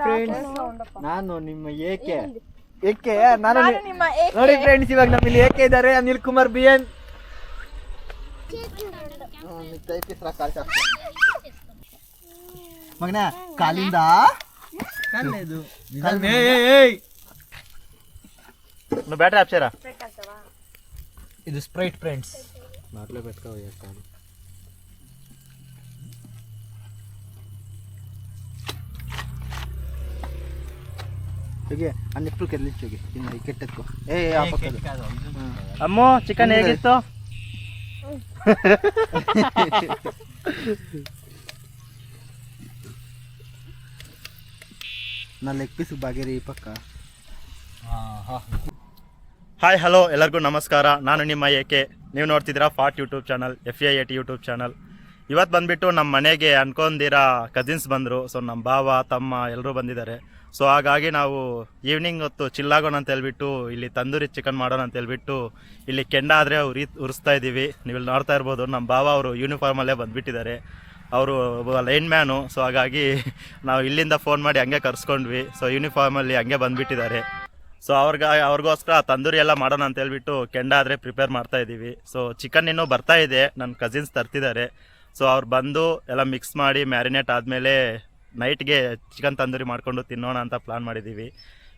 Friends, ನಾನು ನಿಮ್ಮ ಏಕೆ ನಾನು ನೋಡಿ ಫ್ರೆಂಡ್ಸ್, ಇವಾಗ ನಮ್ಮಲ್ಲಿ ಏಕೆ ಇದ್ದಾರೆ. ಅನಿಲ್ ಕುಮಾರ್ BN ಮಗನ ಕಾಲಿಂದ ಬ್ಯಾಟ್ರಿ ಆಪ್ಷರ ಇದು ಸ್ಪ್ರೈಟ್ ಫ್ರೆಂಡ್ಸ್ ಮಾಡ್ಲೇಬೇಕು. ಅನ್ನೆಪ್ಪು ಕೆರ್ಲಿಚ್ಚೋಗಿ ಇನ್ನು ಕೆಟ್ಟಕ್ಕೂ ಅಮ್ಮೋ ಚಿಕನ್ ಹೇಗಿತ್ತು? ನಾ ಲೆಗ್ ಪೀಸ್ ಬಾಗೇರಿ ಈ ಪಕ್ಕ. ಹಾಯ್ ಹಲೋ ಎಲ್ಲರಿಗೂ ನಮಸ್ಕಾರ. ನಾನು ನಿಮ್ಮ ಏಕೆ. ನೀವು ನೋಡ್ತಿದ್ದೀರಾ ಫಾಟ್ YouTube channel, FA80 YouTube channel. ಇವತ್ತು ಬಂದುಬಿಟ್ಟು ನಮ್ಮ ಮನೆಗೆ ಅನ್ಕೊಂಡಿರೋ ಕಸಿನ್ಸ್ ಬಂದರು. ಸೊ ನಮ್ಮ ಭಾವ ತಮ್ಮ ಎಲ್ಲರೂ ಬಂದಿದ್ದಾರೆ. ಸೊ ಹಾಗಾಗಿ ನಾವು ಈವ್ನಿಂಗ್ ಹೊತ್ತು ಚಿಲ್ಲಾಗೋಣ ಅಂತ ಹೇಳ್ಬಿಟ್ಟು ಇಲ್ಲಿ ತಂದೂರಿ ಚಿಕನ್ ಮಾಡೋಣ ಅಂತ ಹೇಳ್ಬಿಟ್ಟು ಇಲ್ಲಿ ಕೆಂಡ ಆದರೆ ಉರಿಸ್ತಾ ಇದ್ದೀವಿ. ನೀವು ಇಲ್ಲಿ ನೋಡ್ತಾ ಇರ್ಬೋದು, ನಮ್ಮ ಭಾವ ಅವರು ಯೂನಿಫಾರ್ಮಲ್ಲೇ ಬಂದುಬಿಟ್ಟಿದ್ದಾರೆ. ಅವರು ಲೈನ್ ಮ್ಯಾನು. ಸೊ ಹಾಗಾಗಿ ನಾವು ಇಲ್ಲಿಂದ ಫೋನ್ ಮಾಡಿ ಹಂಗೆ ಕರ್ಸ್ಕೊಂಡ್ವಿ. ಸೊ ಯೂನಿಫಾರ್ಮಲ್ಲಿ ಹಂಗೆ ಬಂದುಬಿಟ್ಟಿದ್ದಾರೆ. ಸೊ ಅವ್ರಿಗೋಸ್ಕರ ತಂದೂರಿ ಎಲ್ಲ ಮಾಡೋಣ ಅಂತ ಹೇಳ್ಬಿಟ್ಟು ಕೆಂಡ ಆದರೆ ಪ್ರಿಪೇರ್ ಮಾಡ್ತಾ ಇದ್ದೀವಿ. ಸೊ ಚಿಕನ್ ಇನ್ನೂ ಬರ್ತಾ ಇದೆ, ನನ್ನ ಕಸಿನ್ಸ್ ತರ್ತಿದ್ದಾರೆ. ಸೊ ಅವ್ರು ಬಂದು ಎಲ್ಲ ಮಿಕ್ಸ್ ಮಾಡಿ ಮ್ಯಾರಿನೇಟ್ ಆದಮೇಲೆ ನೈಟ್ಗೆ ಚಿಕನ್ ತಂದೂರಿ ಮಾಡಿಕೊಂಡು ತಿನ್ನೋಣ ಅಂತ ಪ್ಲಾನ್ ಮಾಡಿದ್ದೀವಿ.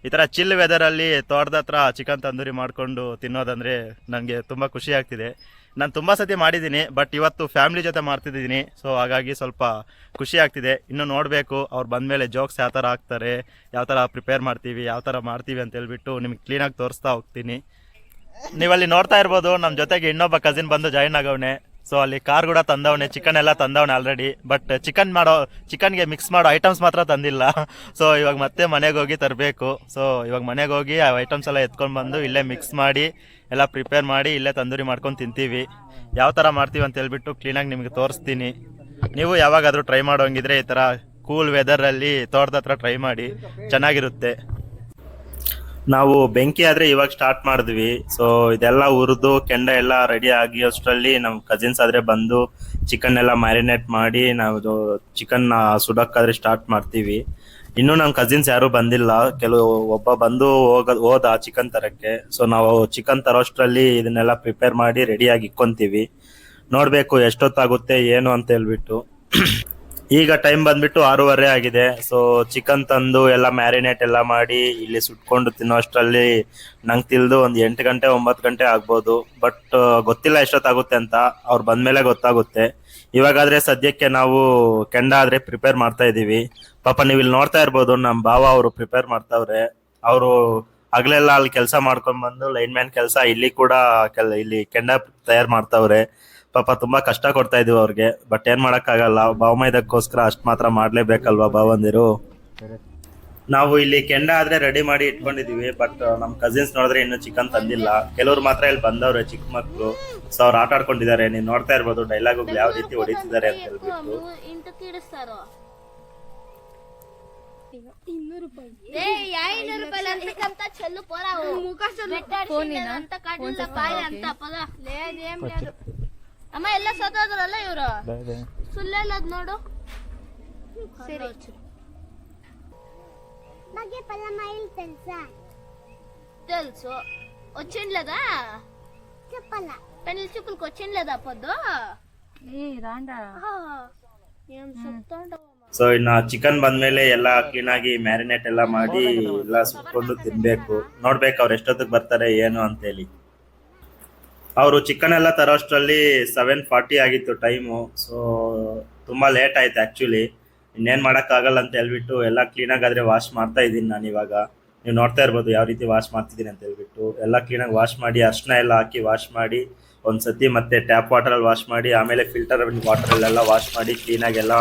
ಈ ಥರ ಚಿಲ್ ವೆದರಲ್ಲಿ ತೋಟದ ಹತ್ರ ಚಿಕನ್ ತಂದೂರಿ ಮಾಡಿಕೊಂಡು ತಿನ್ನೋದಂದರೆ ನನಗೆ ತುಂಬ ಖುಷಿ ಆಗ್ತಿದೆ. ನಾನು ತುಂಬ ಸತಿ ಮಾಡಿದ್ದೀನಿ, ಬಟ್ ಇವತ್ತು ಫ್ಯಾಮಿಲಿ ಜೊತೆ ಮಾಡ್ತಿದ್ದೀನಿ. ಸೊ ಹಾಗಾಗಿ ಸ್ವಲ್ಪ ಖುಷಿ ಆಗ್ತಿದೆ. ಇನ್ನು ನೋಡಬೇಕು ಅವ್ರು ಬಂದಮೇಲೆ ಜೋಕ್ಸ್ ಯಾವ ಥರ ಹಾಕ್ತಾರೆ, ಯಾವ ಥರ ಪ್ರಿಪೇರ್ ಮಾಡ್ತೀವಿ, ಯಾವ ಥರ ಮಾಡ್ತೀವಿ ಅಂತ ಹೇಳ್ಬಿಟ್ಟು ನಿಮ್ಗೆ ಕ್ಲೀನಾಗಿ ತೋರಿಸ್ತಾ ಹೋಗ್ತೀನಿ. ನೀವಲ್ಲಿ ನೋಡ್ತಾ ಇರ್ಬೋದು, ನಮ್ಮ ಜೊತೆಗೆ ಇನ್ನೊಬ್ಬ ಕಸಿನ್ ಬಂದು ಜಾಯಿನ್ ಆಗವನೆ. ಸೊ ಅಲ್ಲಿ ಕಾರ್ ಕೂಡ ತಂದವನೆ, ಚಿಕನ್ ಎಲ್ಲ ತಂದವನೆ ಆಲ್ರೆಡಿ. ಬಟ್ ಚಿಕನ್ಗೆ ಮಿಕ್ಸ್ ಮಾಡೋ ಐಟಮ್ಸ್ ಮಾತ್ರ ತಂದಿಲ್ಲ. ಸೊ ಇವಾಗ ಮತ್ತೆ ಮನೆಗೆ ಹೋಗಿ ತರಬೇಕು. ಸೊ ಇವಾಗ ಮನೆಗೆ ಹೋಗಿ ಆ ಐಟಮ್ಸ್ ಎಲ್ಲ ಎತ್ಕೊಂಡು ಬಂದು ಇಲ್ಲೇ ಮಿಕ್ಸ್ ಮಾಡಿ ಎಲ್ಲ ಪ್ರಿಪೇರ್ ಮಾಡಿ ಇಲ್ಲೇ ತಂದೂರಿ ಮಾಡ್ಕೊಂಡು ತಿಂತೀವಿ. ಯಾವ ಥರ ಮಾಡ್ತೀವಿ ಅಂತ ಹೇಳ್ಬಿಟ್ಟು ಕ್ಲೀನಾಗಿ ನಿಮಗೆ ತೋರಿಸ್ತೀನಿ. ನೀವು ಯಾವಾಗಾದರೂ ಟ್ರೈ ಮಾಡೋಂಗಿದ್ರೆ ಈ ಥರ ಕೂಲ್ ವೆದರಲ್ಲಿ ತೋಟದ ಹತ್ರ ಟ್ರೈ ಮಾಡಿ, ಚೆನ್ನಾಗಿರುತ್ತೆ. ನಾವು ಬೆಂಕಿ ಆದರೆ ಇವಾಗ ಸ್ಟಾರ್ಟ್ ಮಾಡಿದ್ವಿ. ಸೊ ಇದೆಲ್ಲ ಹುರಿದು ಕೆಂಡ ಎಲ್ಲ ರೆಡಿ ಆಗಿ ಅಷ್ಟರಲ್ಲಿ ನಮ್ಮ ಕಸಿನ್ಸ್ ಆದರೆ ಬಂದು ಚಿಕನ್ ಎಲ್ಲ ಮ್ಯಾರಿನೇಟ್ ಮಾಡಿ ನಾವು ಚಿಕನ್ ಸುಡೋಕ್ಕಾದ್ರೆ ಸ್ಟಾರ್ಟ್ ಮಾಡ್ತೀವಿ. ಇನ್ನೂ ನಮ್ಮ ಕಸಿನ್ಸ್ ಯಾರೂ ಬಂದಿಲ್ಲ. ಒಬ್ಬ ಬಂದು ಹೋದ ಚಿಕನ್ ತರಕ್ಕೆ. ಸೊ ನಾವು ಚಿಕನ್ ತರೋಷ್ಟರಲ್ಲಿ ಇದನ್ನೆಲ್ಲ ಪ್ರಿಪೇರ್ ಮಾಡಿ ರೆಡಿಯಾಗಿ ಇಕ್ಕೊಂತೀವಿ. ನೋಡಬೇಕು ಎಷ್ಟೊತ್ತಾಗುತ್ತೆ ಏನು ಅಂತ ಹೇಳ್ಬಿಟ್ಟು. ಈಗ ಟೈಮ್ ಬಂದ್ಬಿಟ್ಟು 6:30 ಆಗಿದೆ. ಸೊ ಚಿಕನ್ ತಂದು ಎಲ್ಲ ಮ್ಯಾರಿನೇಟ್ ಎಲ್ಲ ಮಾಡಿ ಇಲ್ಲಿ ಸುಟ್ಕೊಂಡು ತಿನ್ನೋ ಅಷ್ಟರಲ್ಲಿ ನಂಗೆ ತಿಳಿದು ಒಂದು 8 ಗಂಟೆ 9 ಗಂಟೆ ಆಗ್ಬೋದು. ಬಟ್ ಗೊತ್ತಿಲ್ಲ ಎಷ್ಟೊತ್ತಾಗುತ್ತೆ ಅಂತ, ಅವ್ರು ಬಂದಮೇಲೆ ಗೊತ್ತಾಗುತ್ತೆ. ಇವಾಗಾದರೆ ಸದ್ಯಕ್ಕೆ ನಾವು ಕೆಂಡ ಆದರೆ ಪ್ರಿಪೇರ್ ಮಾಡ್ತಾ ಇದ್ದೀವಿ. ಪಾಪ ನೀವು ಇಲ್ಲಿ ನೋಡ್ತಾ ಇರ್ಬೋದು, ನಮ್ಮ ಭಾವ ಅವರು ಪ್ರಿಪೇರ್ ಮಾಡ್ತಾವ್ರೆ. ಅವರು ಹಗಲೆಲ್ಲ ಅಲ್ಲಿ ಕೆಲಸ ಮಾಡ್ಕೊಂಡು ಬಂದು ಲೈನ್ ಮ್ಯಾನ್ ಕೆಲಸ ಇಲ್ಲಿ ಕೂಡ ಇಲ್ಲಿ ಕೆಂಡ ತಯಾರು ಮಾಡ್ತಾವ್ರೆ. ಪಾಪ ತುಂಬಾ ಕಷ್ಟ ಕೊಡ್ತಾ ಇದೀವಿ ಅವ್ರಿಗೆ. ಬಟ್ ಏನ್ ಮಾಡಕ್ಕಾಗಲ್ಲ, ಭಾವಮೈದಕ್ಕೋಸ್ಕರ ಅಷ್ಟ್ ಮಾತ್ರ ಮಾಡ್ಲೇಬೇಕಲ್ವಾ ಭಾವಂದಿರು. ನಾವು ಇಲ್ಲಿ ಕೆಂಡ ಆದ್ರೆ ರೆಡಿ ಮಾಡಿ ಇಟ್ಕೊಂಡಿದೀವಿ. ಬಟ್ ನಮ್ ಕಸಿನ್ಸ್ ನೋಡಿದ್ರೆ ಇನ್ನು ಚಿಕನ್ ತಂದಿಲ್ಲ. ಕೆಲವ್ರು ಮಾತ್ರ ಇಲ್ಲಿ ಬಂದವ್ರೆ, ಚಿಕ್ಕ ಮಕ್ಳು. ಸೊ ಅವ್ರು ಆಟ ಆಡ್ಕೊಂಡಿದ್ದಾರೆ. ನೀವ್ ನೋಡ್ತಾ ಇರ್ಬೋದು ಡೈಲಾಗ್ ಯಾವ ರೀತಿ ಹೊಡಿತಿದ್ದಾರೆ ಅಂತ ಹೇಳ್ಬಿಟ್ಟು. ಅಮ್ಮ ಎಲ್ಲ ಸತ್ತೋದ್ರಲ್ಲ ಇವ್ರು, ಸುಳ್ಳೆಲ್ಲದ್ ನೋಡು. సరే నాకు పల్లమాయిల్ తెలుసా? తెలుసు. వచ్చిండ్లేదా? చెప్పాలా? పెళ్లి చూపులకు వచ్చిండ్లేదా పొద్దు? రాండా ఏం చెప్తాండవు. ಸೊ ಇನ್ನು ಚಿಕನ್ ಬಂದ್ಮೇಲೆ ಎಲ್ಲ ಕ್ಲೀನ್ ಆಗಿ ಮ್ಯಾರಿನೇಟ್ ಎಲ್ಲ ಮಾಡಿ ಎಲ್ಲ ಸುಟ್ಕೊಂಡು ತಿನ್ಬೇಕು. ನೋಡ್ಬೇಕು ಅವ್ರು ಎಷ್ಟೊತ್ತಿಗೆ ಬರ್ತಾರೆ ಏನು ಅಂತೇಳಿ. ಅವರು ಚಿಕನ್ ಎಲ್ಲ ತರೋಷ್ಟರಲ್ಲಿ 7:40 ಆಗಿತ್ತು ಟೈಮು. ಸೊ ತುಂಬ ಲೇಟ್ ಆಯ್ತು ಆ್ಯಕ್ಚುಲಿ. ಇನ್ನೇನು ಮಾಡೋಕ್ಕಾಗಲ್ಲ ಅಂತ ಹೇಳ್ಬಿಟ್ಟು ಎಲ್ಲ ಕ್ಲೀನಾಗಿ ಆದರೆ ವಾಶ್ ಮಾಡ್ತಾ ಇದ್ದೀನಿ ನಾನು ಇವಾಗ. ನೀವು ನೋಡ್ತಾ ಇರ್ಬೋದು ಯಾವ ರೀತಿ ವಾಶ್ ಮಾಡ್ತಿದ್ದೀನಿ ಅಂತ ಹೇಳ್ಬಿಟ್ಟು. ಎಲ್ಲ ಕ್ಲೀನಾಗಿ ವಾಶ್ ಮಾಡಿ ಅರ್ಶಿನ ಎಲ್ಲ ಹಾಕಿ ವಾಶ್ ಮಾಡಿ ಒಂದ್ಸತಿ ಮತ್ತೆ ಟ್ಯಾಪ್ ವಾಟರಲ್ಲಿ ವಾಶ್ ಮಾಡಿ ಆಮೇಲೆ ಫಿಲ್ಟರ್ ವಾಟರಲ್ಲೆಲ್ಲ ವಾಶ್ ಮಾಡಿ ಕ್ಲೀನಾಗೆಲ್ಲ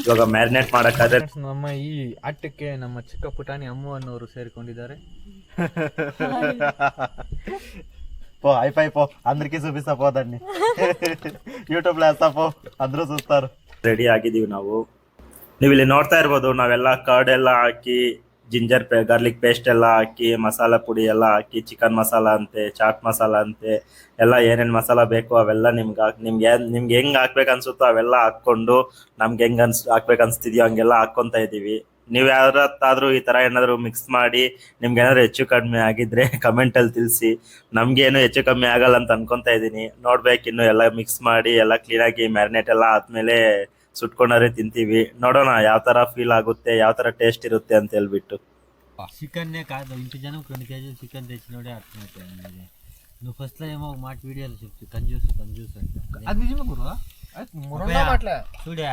ಇವಾಗ ಮ್ಯಾರಿನೇಟ್ ಮಾಡೋಕ್ಕಾದ್ರೆ. ನಮ್ಮ ಈ ಆಟಕ್ಕೆ ನಮ್ಮ ಚಿಕ್ಕ ಪುಟಾಣಿ ಅಮ್ಮನವರು ಸೇರಿಕೊಂಡಿದ್ದಾರೆ. పో అయిపోయిపో అందరికీ చూపిస్తా దాన్ని ಯೂಟ್ಯೂಬ್ వేస్తా పో అందరూ చూస్తారు. ರೆಡಿ ಆಗಿದ್ದೀವಿ ನಾವು. ನೀವು ಇಲ್ಲಿ ನೋಡ್ತಾ ಇರ್ಬೋದು ನಾವೆಲ್ಲ ಕರ್ಡ್ ಎಲ್ಲ ಹಾಕಿ ಜಿಂಜರ್ ಗಾರ್ಲಿಕ್ ಪೇಸ್ಟ್ ಎಲ್ಲ ಹಾಕಿ ಮಸಾಲ ಪುಡಿ ಎಲ್ಲ ಹಾಕಿ ಚಿಕನ್ ಮಸಾಲ ಅಂತೆ ಚಾಟ್ ಮಸಾಲ ಅಂತೆ ಎಲ್ಲ ಏನೇನು ಮಸಾಲ ಬೇಕು ಅವೆಲ್ಲ ನಿಮ್ಗೆ ಹೆಂಗ್ ಹಾಕ್ಬೇಕು ಅನ್ಸುತ್ತೋ ಅವೆಲ್ಲ ಹಾಕ್ಕೊಂಡು ನಮ್ಗೆ ಹೆಂಗ್ ಹಾಕ್ಬೇಕು ಅನ್ಸ್ತಿದ್ಯೋ ಹಂಗೆಲ್ಲ ಹಾಕ್ಕೊಂತ ಇದೀವಿ. ನೀವು ಯಾವತ್ತಾದ್ರೂ ಈ ತರ ಏನಾದ್ರು ಮಿಕ್ಸ್ ಮಾಡಿ ನಿಮ್ಗೆ ಏನಾದ್ರು ಹೆಚ್ಚು ಕಡಿಮೆ ಆಗಿದ್ರೆ ಕಮೆಂಟ್ ಅಲ್ಲಿ ತಿಳಿಸಿ. ನಮ್ಗೇನು ಹೆಚ್ಚು ಕಮ್ಮಿ ಆಗಲ್ಲ ಅಂತ ಅನ್ಕೊಂತಾ ಇದೀನಿ. ನೋಡ್ಬೇಕು, ಇನ್ನು ಎಲ್ಲ ಮಿಕ್ಸ್ ಮಾಡಿ ಎಲ್ಲ ಕ್ಲೀನಾಗಿ ಮ್ಯಾರಿನೇಟ್ ಎಲ್ಲ ಆದ್ಮೇಲೆ ಸುಟ್ಕೊಂಡಾರೆ ತಿಂತೀವಿ. ನೋಡೋಣ ಯಾವ ತರ ಫೀಲ್ ಆಗುತ್ತೆ, ಯಾವ ತರ ಟೇಸ್ಟ್ ಇರುತ್ತೆ ಅಂತ ಹೇಳ್ಬಿಟ್ಟು. చికెన్నే కాదు ఇంటి జనం 2 కేజీలు చికెన్ తెచ్చినోడే అర్థమైపోయింది. నువ్వు ఫస్ట్ లో ఏమో ఒక మాట వీడియోలో చెప్తు కంజూస్ అంటే అది నిజమే గురు. చూడా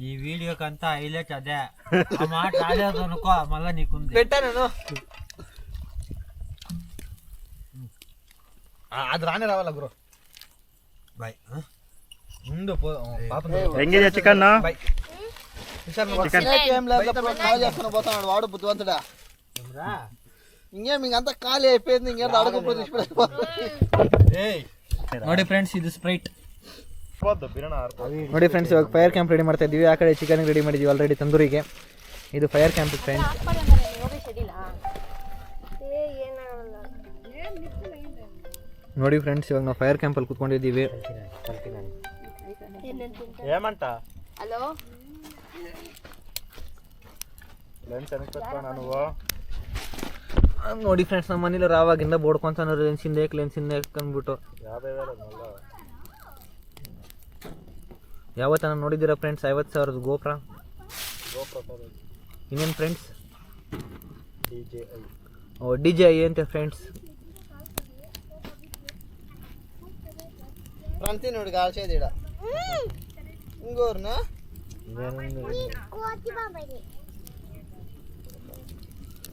ఈ వీడియోకి అంతా హైలైట్ అదే. ఆ మాట రాలేదు అనుకో మళ్ళా నీకుంది. పెట్టాను అది రానే రావాల గురు. బాయ్ ముందు ಹೆಂಗಿದೆ ಚಿಕನ್? ఏం లేదు కాల్ చేసుకుని పోతున్నాడు వాడు బుద్ధివంతుడా. ఇంకేం ఇంకంతా ఖాళీ అయిపోయింది. ఇంకేం అడగపోతే ನೋಡಿ ಫ್ರೆಂಡ್ಸ್, ಇದು ಸ್ಪ್ರೈಟ್. ನೋಡಿ ಫ್ರೆಂಡ್ಸ್, ಇವಾಗ ಫೈರ್ ಕ್ಯಾಂಪ್ ರೆಡಿ ಮಾಡ್ತಾ ಇದೀವಿ. ಆ ಕಡೆ ಚಿಕನ್ ರೆಡಿ ಮಾಡಿದೀವಿ ಆಲ್ರೆಡಿ ತಂದೂರಿಗೆ. ಇದು ಫೈರ್ ಕ್ಯಾಂಪ್ ಫ್ರೆಂಡ್ಸ್. ನೋಡಿ ಫ್ರೆಂಡ್ಸ್, ಇವಾಗ ನಾವು ಫೈರ್ ಕ್ಯಾಂಪ್ ಅಲ್ಲಿ ಕುತ್ಕೊಂಡಿದ್ದೀವಿ. ఏమంట హలో ನೋಡಿ ಫ್ರೆಂಡ್ಸ್, ನಮ್ಮ ಮನೇಲಿ ರಾವಾಗಿಂದ ಬೋಡ್ಕೊಂತಾನ ಲೆನ್ಸ್ ಹಿಂದೆ ಅಂದ್ಬಿಟ್ಟು ಯಾವತ್ತ ನೋಡಿದ್ದೀರಾ ಫ್ರೆಂಡ್ಸ್? 50,000 ಗೋಪ್ರ. ಇನ್ನೇನು ಫ್ರೆಂಡ್ಸ್? DJI ಅಂತೆ ಫ್ರೆಂಡ್ಸ್. ನೋಡಿ ಕಾಲ್ಸೇದಿಡ ಇಂಗೋರ್ನ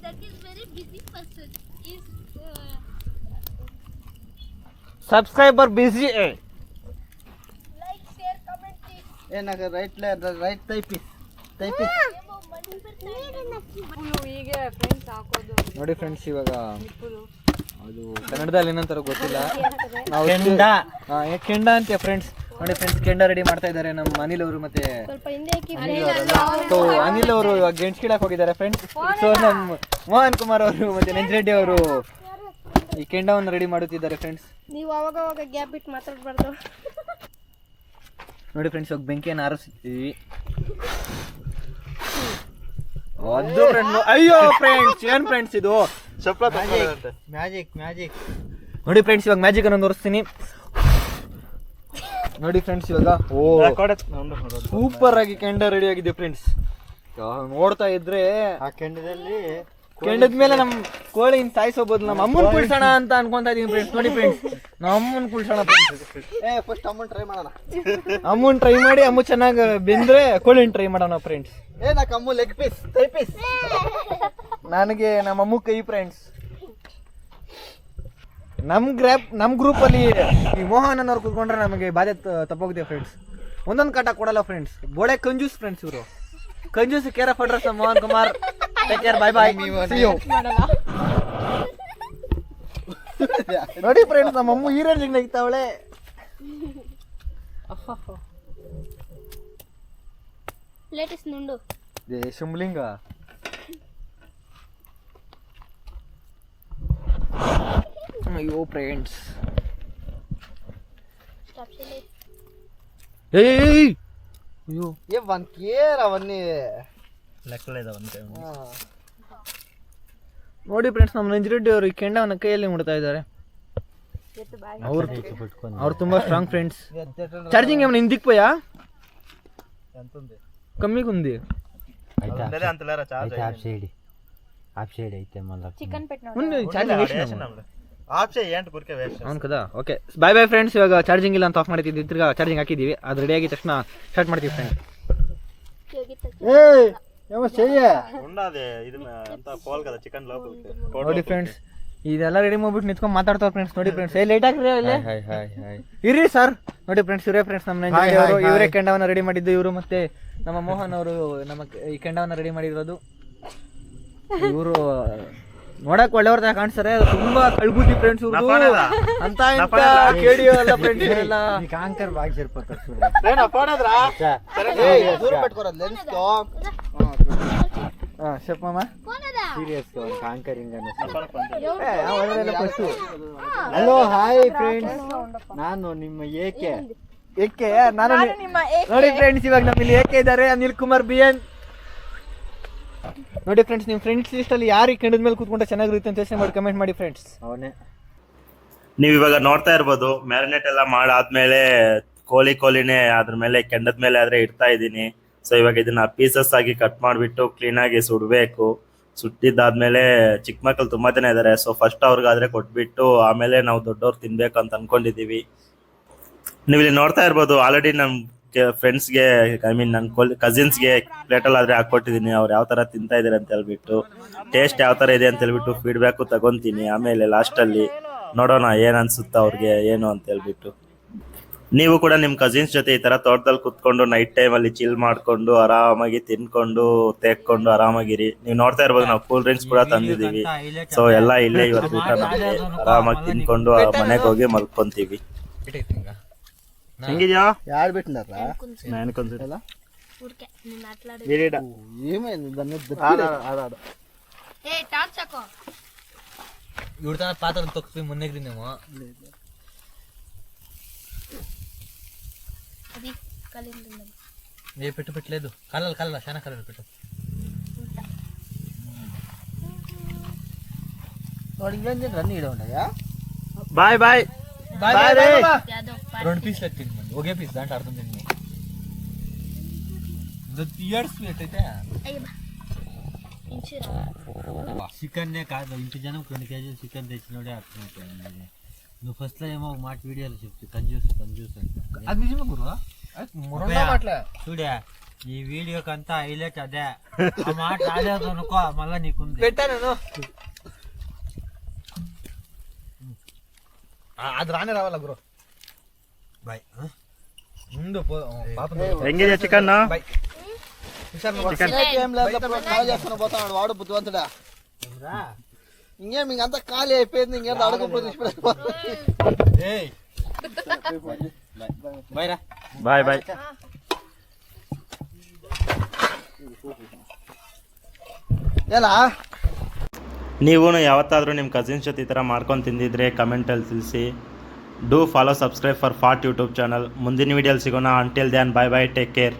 that is very busy person is subscriber ಬಿಸಿ like share comment ಏನಾಗ ರೈಟ್ ಟೈಪಿಸ್ ಹೀಗೆ ಫ್ರೆಂಡ್ಸ್ ಹಾಕೋದು. ನೋಡಿ ಫ್ರೆಂಡ್ಸ್, ಇವಾಗ ಅದು ಕನ್ನಡದಲ್ಲಿ ಏನಂತಾರ ಗೊತ್ತಿಲ್ಲ. ನಾವು ಕೆಂಡ ಅಂತೆ ಫ್ರೆಂಡ್ಸ್. ನೋಡಿ ಫ್ರೆಂಡ್ಸ್, ಕೆಂಡ ರೆಡಿ ಮಾಡ್ತಾ ಇದ್ದಾರೆ ನಮ್ಮ ಅನಿಲ್ ಅವರು. ಮತ್ತೆ ಅನಿಲ್ ಅವರು ಇವಾಗ ಗೆಣಸು ಗಿಡಕ್ಕೆ ಹೋಗಿದ್ದಾರೆ ಫ್ರೆಂಡ್ಸ್. ಸೊ ನಮ್ಮ ಮೋಹನ್ ಕುಮಾರ್ ಅವರು ಮತ್ತೆ ನಂಜರೆಡ್ಡಿ ಅವರು ಈ ಕೆಂಡವನ್ನು ರೆಡಿ ಮಾಡುತ್ತಿದ್ದಾರೆ ಫ್ರೆಂಡ್ಸ್. ನೀವು ಅವಾಗ ಗ್ಯಾಪ್ ಬಿಟ್ಟು ಮಾತಾಡಬಾರ್ದು. ನೋಡಿ ಫ್ರೆಂಡ್ಸ್, ಇವಾಗ ಬೆಂಕಿಯನ್ನು ಆರಿಸ್ತೀವಿ. ಅದು ಫ್ರೆಂಡ್, ಅಯ್ಯೋ ಫ್ರೆಂಡ್ಸ್, ಏನ್ ಫ್ರೆಂಡ್ಸ್ ಇದು ಮ್ಯಾಜಿಕ್. ನೋಡಿ ಫ್ರೆಂಡ್ಸ್, ಇವಾಗ ಮ್ಯಾಜಿಕ್ ಅನ್ನು ತೋರಿಸ್ತೀನಿ. ನೋಡಿ ಫ್ರೆಂಡ್ಸ್, ಇವಾಗ ಸೂಪರ್ ಆಗಿ ಕೆಂಡ ರೆಡಿ ಆಗಿದೆ ಫ್ರೆಂಡ್ಸ್. ನೋಡ್ತಾ ಇದ್ರೆ ಆ ಕೆಂಡದ ಮೇಲೆ ನಮ್ ಕೋಳಿ ಸಾಯಿಸೋಬಹುದು. ನಮ್ಮ ಅಮ್ಮನ್ ಕುಳ್ಸೋಣ ಅಂತ ಅನ್ಕೊಂತಾ ಇದೀನಿ ಫ್ರೆಂಡ್ಸ್. ನೋಡಿ ಫ್ರೆಂಡ್ಸ್, ನಮ್ಮ ಅಮ್ಮನ್ ಕುಳ್ಸೋಣ ಫಸ್ಟ್. ಅಮ್ಮನ್ ಟ್ರೈ ಮಾಡೋಣ. ಅಮ್ಮನ್ ಟ್ರೈ ಮಾಡಿ ಅಮ್ಮ ಚೆನ್ನಾಗಿ ಬೆಂದ್ರೆ ಕೋಳಿನ ಟ್ರೈ ಮಾಡೋಣ ಫ್ರೆಂಡ್ಸ್. ಏನಕ್ಕ ಅಮ್ಮ ಲೆಗ್ ಪೀಸ್ ಕೈ ಪೀಸ್ ನನಗೆ ನಮ್ಮ ಅಮ್ಮ ಕೈ ಫ್ರೆಂಡ್ಸ್. ನಮ್ ಗ್ರೂಪ್ ಅಲ್ಲಿ ಈ ಮೋಹನ್ ಅನ್ನೋರು ಕೂತ್ಕೊಂಡ್ರೆ ನಮಗೆ ಬಾಧೆ ತಪ್ಪೋಗಿದೆ ಫ್ರೆಂಡ್ಸ್. ಒಂದೊಂದು ಕಾಟ ಕೊಡಲ್ಲ ಫ್ರೆಂಡ್ಸ್. ಬೋಳೆ ಕಂಜೂಸ್ ಫ್ರೆಂಡ್ಸ್ ಇವರು. ಕಂಜೂಸ್ care of address Mohan Kumar. Take care, bye bye, see you. ನೋಡಿ ಫ್ರೆಂಡ್ಸ್, ನಮ್ಮ ಅಮ್ಮ ಈ ರೇಂಜಿಗೆ ನಗ್ತಾವಳೆ. ಲೇಟೆಸ್ಟ್ ನುಂಡು ಶಿಮ್ಲಿಂಗ. ಅಯ್ಯೋ ಫ್ರೆಂಡ್ಸ್, ಅಯ್ಯೋ ಒಂದ್ ಕೇರ್ ಅವನ್ನೇ ನೋಡಿ ಫ್ರೆಂಡ್ಸ್, ನಮ್ಮ ನಂಜರೆಡ್ಡಿ ಅವರು ಈ ಕೆಂಡವನ್ನ ಕೈಯಲ್ಲಿ ಮುಡ್ತಾ ಇದ್ದಾರೆ. ಅವ್ರು ತುಂಬಾ స్ట్రాంగ్ ఫ్రెండ్స్. ఛార్జింగ్ ఏమైనా ఇంటికి పోయా కమ్మిగా ఉంది. అవును కదా. Okay, bye bye friends. ಇವಾಗ ಚಾರ್ಜಿಂಗ್ ಇಲ್ಲ ಅಂತ ಆಫ್ ಮಾಡ್ತಿದ್ವಿ, ತಿರ್ಗಾ ಚಾರ್ಜಿಂಗ್ ಹಾಕಿದೀವಿ. ಅದು ರೆಡಿ ಆಗಿದ ತಕ್ಷಣ ಸ್ಟಾರ್ಟ್ ಮಾಡ್ತೀವಿ ಫ್ರೆಂಡ್ಸ್. ನೋಡಿ ಫ್ರೆಂಡ್ಸ್, ಇದೆಲ್ಲ ರೆಡಿ ಮಾಡ್ಬಿಟ್ಟು ನಿಂತ್ಕೊಂಡು ಮಾತಾಡ್ತಾರ ಫ್ರೆಂಡ್ಸ್. ನೋಡಿ ಫ್ರೆಂಡ್ಸ್, ಲೇಟ್ ಆಗ್ರಿ ಇರ್ರಿ ಸರ್. ನೋಡಿ ಫ್ರೆಂಡ್ಸ್, ಇವರೇ ಫ್ರೆಂಡ್ಸ್ ನಮ್ಮ ನಂಜರೆಡ್ಡಿ ಅವರು. ಇವರೇ ಕೆಂಡವನ್ನ ರೆಡಿ ಮಾಡಿದ್ದು ಇವರು. ಮತ್ತೆ ನಮ್ಮ ಮೋಹನ್ ಅವರು ನಮ್ಮ ಈ ಕೆಂಡವನ್ನ ರೆಡಿ ಮಾಡಿರೋದು ಇವರು. ನೋಡಕ್ ಒಳ್ಳೆಯವ್ರ ತರ ಕಾಣಿಸ್ತಾರೆ, ತುಂಬಾ ಕಳ್ಬುದ್ದಿ ಫ್ರೆಂಡ್ಸ್ ಇವ್ರು. ಅಂತ ಕೇಳಿಯೋ ಅಲ್ಲ ಫ್ರೆಂಡ್ಸ್ ಎಲ್ಲ ಕಾಂಕರ್ ಬಾಗಿ ಸೇರ್ಪಡ್ತಾರೆ. ಹಲೋ ಹಾಯ್ ಫ್ರೆಂಡ್ಸ್, ನಾನು ನಿಮ್ಮ ಏಕೆ ನಾನು ನೋಡಿ ಫ್ರೆಂಡ್ಸ್, ಇವಾಗ ನಮ್ಮಲ್ಲಿ ಏಕೆ ಇದ್ದಾರೆ ಅನಿಲ್ ಕುಮಾರ್ BN. ನೋಡಿ ಫ್ರೆಂಡ್ಸ್, ನಿಮ್ಮ ಫ್ರೆಂಡ್ಸ್ ಲಿಸ್ಟಲ್ಲಿ ಯಾರು ಈ ಕೆಂಡದ ಮೇಲೆ ಕೂತ್ಕೊಂಡ್ರೆ ಚೆನ್ನಾಗಿರುತ್ತೆ ಅಂತ ಯೋಚನೆ ಮಾಡಿ ಕಮೆಂಟ್ ಮಾಡಿ ಫ್ರೆಂಡ್ಸ್. ಅವನೇ ನೀವು ಇವಾಗ ನೋಡ್ತಾ ಇರ್ಬೋದು, ಮ್ಯಾರಿನೇಟ್ ಎಲ್ಲ ಮಾಡಾದ್ಮೇಲೆ ಕೋಳಿನೇ ಅದ್ರ ಮೇಲೆ ಕೆಂಡದ ಮೇಲೆ ಆದ್ರೆ ಇಡ್ತಾ ಇದ್ದೀನಿ. ಸೊ ಇವಾಗ ಇದನ್ನ ಪೀಸಸ್ ಆಗಿ ಕಟ್ ಮಾಡಿಬಿಟ್ಟು ಕ್ಲೀನಾಗಿ ಸುಡಬೇಕು. ಸುಟ್ಟಿದ್ದಾದ್ಮೇಲೆ ಚಿಕ್ಕ ಮಕ್ಕಳು ತುಂಬಾ ಜನ ಇದ್ದಾರೆ. ಸೊ ಫಸ್ಟ್ ಅವ್ರಿಗಾದ್ರೆ ಕೊಟ್ಬಿಟ್ಟು ಆಮೇಲೆ ನಾವು ದೊಡ್ಡವ್ರು ತಿನ್ಬೇಕು ಅಂತ ಅನ್ಕೊಂಡಿದೀವಿ. ನೀವು ಇಲ್ಲಿ ನೋಡ್ತಾ ಇರ್ಬೋದು, ಆಲ್ರೆಡಿ ನಮ್ ಫ್ರೆಂಡ್ಸ್ಗೆ ನನ್ನ ಕಸಿನ್ಸ್ಗೆ ಪ್ಲೇಟಲ್ಲಿ ಆದ್ರೆ ಹಾಕೊಟ್ಟಿದ್ದೀನಿ. ಅವ್ರು ಯಾವ ತರ ತಿಂತಾ ಇದಾರೆ ಅಂತ ಹೇಳ್ಬಿಟ್ಟು, ಟೇಸ್ಟ್ ಯಾವ ತರ ಇದೆ ಅಂತ ಹೇಳ್ಬಿಟ್ಟು ಫೀಡ್ಬ್ಯಾಕು ತಗೊಂತೀನಿ. ಆಮೇಲೆ ಲಾಸ್ಟಲ್ಲಿ ನೋಡೋಣ ಏನ್ ಅನ್ಸುತ್ತಾ ಅವ್ರಿಗೆ ಏನು ಅಂತ ಹೇಳ್ಬಿಟ್ಟು. ನೀವು ಕೂಡ ನಿಮ್ಮ ಕಸಿನ್ಸ್ ಜೊತೆ ಈ ತರ ತೋಟದಲ್ಲಿ ಕುತ್ಕೊಂಡು ನೈಟ್ ಟೈಮ್ ಅಲ್ಲಿ ಚಿಲ್ ಮಾಡ್ಕೊಂಡು ಆರಾಮಾಗಿ ತಿನ್ಕೊಂಡು ತೇಕ್ಕೊಂಡು ಆರಾಮಾಗಿರಿ. ನೀವು ನೋಡ್ತಾ ಇರ್ಬೋದು, ನಾವು ಕೂಲ್ ಡ್ರಿಂಕ್ಸ್ ಕೂಡ ತಂದಿದ್ದೀವಿ. ಸೊ ಎಲ್ಲ ಇಲ್ಲೇ ಇವತ್ತು ಊಟ ನಮಗೆ ಆರಾಮಾಗಿ ತಿನ್ಕೊಂಡು ಮನೆಗೆ ಹೋಗಿ ಮಲ್ಕೊಂತೀವಿ. ಹೆಂಗಿದ್ಯಾ? ಯಾರು ಬಿಟ್ಟಿನಾರ ನಾನು ಕೊಂದಿರಲ್ಲ ఊరికే నేను మాట్లాడే ఏమైంది దాన్ని ఏ టార్చ్ ಹಾಕೋ ಇವ್ರ ತನ ಪಾತ್ರ ತೊಕ್ಸಿ ಮುನ್ನೆಗ್ರಿ ನೀವು. అది కలింది ఏ పెట్టలేదు కళ్ళ చాలా కలర్ పెట్టు. రన్ ఇడ ఉండయా. బాయ్ బాయ్ యాదో 2 పీస్లు తిని ఒకే పీస్ దాంట్లో అర్థం తిని ఇయర్స్ అయితే అయ్య బా ఇంచురా చికెన్నే కాదు, ఇంటి జనం 2 కేజీలు చికెన్ తెచ్చినోడే అర్థమైపోయింది. నువ్వు ఫస్ట్ లో ఏమో ఒక మాట వీడియోలో చెప్తు కంజూస్ అంటే అది నిజమే గురు చూడా, ఈ వీడియోకంతా హైలైట్ అదే. ఆ మాట రాలేదు అనుకో మళ్ళా నీకుంది. పెట్టాను అది రానే రావాల గురు. బాయ్ ముందు పాప ಹೆಂಗಿದೆ ಚಿಕನ್? పోతాడు వాడు బుద్ధివంతుడా. ఇంకేం ఇంకంతా ఖాళీ అయిపోయింది. ఇంకేం అడగపోతే బాయ్ రా. ಬಾಯ್ ಬಾಯ್. ఎలా ನೀವು ಯಾವತ್ತಾದರೂ ನಿಮ್ಮ ಕಸಿನ್ಸ್ ಜೊತೆ ಈ ಥರ ಮಾಡ್ಕೊಂಡು ತಿಂದಿದ್ರೆ ಕಮೆಂಟಲ್ಲಿ ತಿಳಿಸಿ. ಡೂ ಫಾಲೋ ಸಬ್ಸ್ಕ್ರೈಬ್ ಫಾರ್ ಫಾಟ್ ಯೂಟ್ಯೂಬ್ ಚಾನಲ್. ಮುಂದಿನ ವೀಡಿಯೋಲಿ ಸಿಗೋಣ. Until then bye bye, take care.